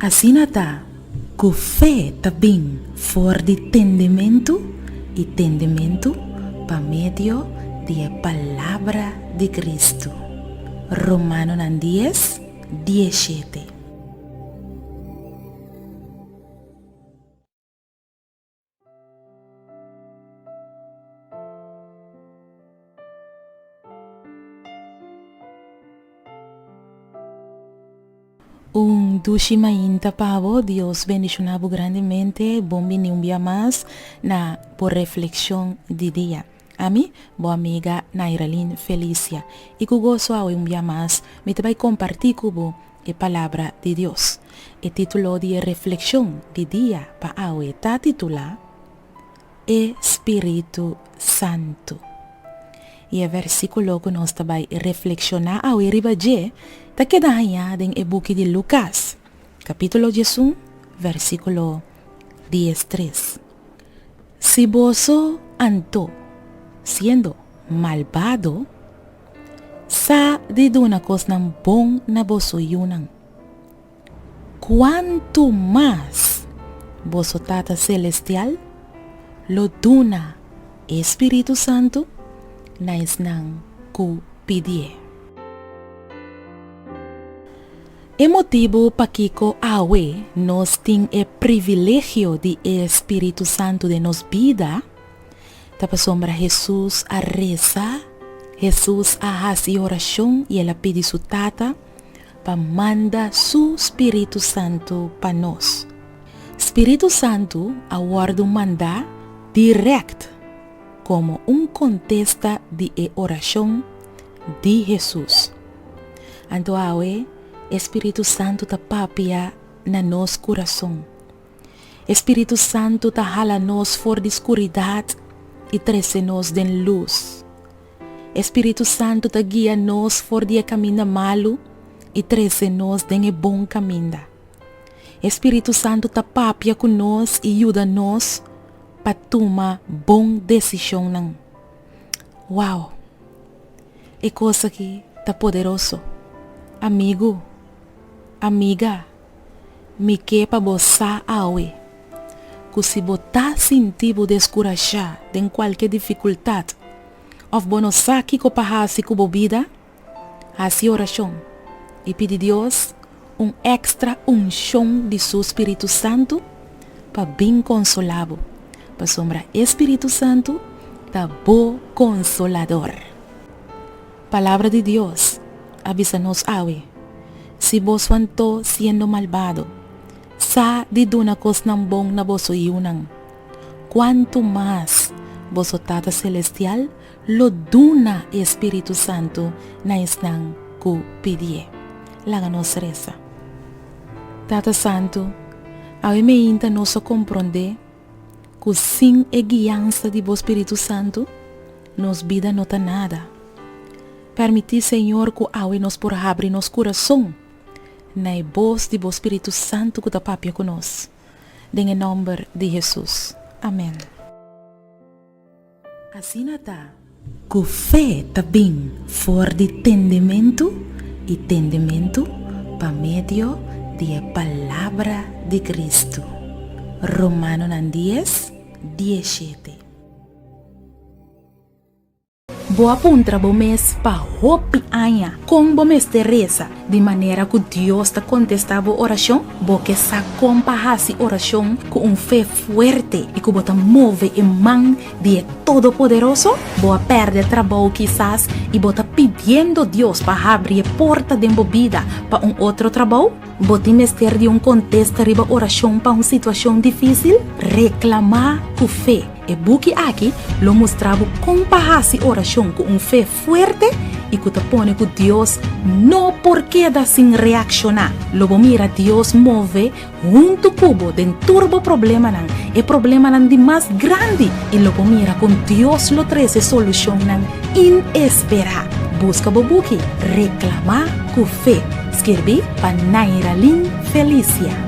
Asinata, com fé também for de entendimento e entendimento por meio da palavra de Cristo. Romanos 10, 17. Dushimainta pavo, Dios bendicionado grandemente, bom vini un día más na por reflexión de día. A mí, boa amiga Nairalyn Felicia, y que gozo a un día más, me te voy a compartir con la palabra de Dios. El título de reflexión de día para hoy está titulado Espíritu Santo. E o versículo que nós vai reflexionar ao ribaje está quedando em e-book de Lucas, capítulo 11, versículo 13. Si vos anto, siendo malvado, sa de una cosa bom na vosso yunan. Quanto mais vosso Tata Celestial lo duna Espírito Santo nais nang ku pidie. E motivo pa kiko awe nos ting e privilegio de Espírito Santo de nos vida, tapa sombra Jesus a reza, Jesus a hasi oração e ela pedi su tata pa manda su Espírito Santo pa nos. Espírito Santo a guardo manda direct como contesta de oração de Jesus. Anto awe, Espírito Santo ta papia na nos coração. Espírito Santo ta hala nos for de escuridade e trece nos den luz. Espírito Santo ta guia nos for de caminho malo e trece nos den bom caminho. Espírito Santo ta papia com nós e ajuda nos para tomar bom decisão não. Uau! É coisa que tá poderoso. Amigo, amiga, me que para você awe. Que se botar sentido descorajar em qualquer dificuldade, ou bono saque com parrasi com bobida, assim oração e pedir Deus extra unção de seu Espírito Santo para bem consolado. Para sombra Espírito Santo da bom consolador. Palavra de Deus avisa-nos awe. Se vos fanto sendo malvado, sa de duna cos nang bom na vosso yunang. Quanto mais vosso Tata Celestial lo duna Espírito Santo na isnang ku pidie. Laga nos reza. Tata Santo, awe me inta nosso compreender que sem a guiança de vos Espírito Santo, nos vida não tá nada. Permitir, Senhor, que awe nos por abrir nos coração, na voz de vos Espírito Santo que tá papia conosco. Em nome de Jesus. Amém. Assim tá. Com fé também for de entendimento e entendimento por meio da palavra de Cristo. Romanos 10, 17. Boa puntra bom mês pa hopi anha com bom mês Teresa de maneira que Deus ta contestava oração bo que sa compahasi oração com fé forte e que bota move em mão de Todo-Poderoso boa perde trabalho quizás e bota pedindo Deus para abrir porta de vida para outro trabalho bota mester de contexto riba oração para situação difícil reclamar com fé. E buki aqui lo mostrava compahasi oração com fé forte e que te pone que Deus não porque da sem reaccionar. Logo mira Deus move junto cubo den turbo problema nan e problema nan de mais grande e logo mira com Deus lo treze solução nan inesperada. Busca bobuki reclamar com fé. Escrevi para Nairalyn Felicia.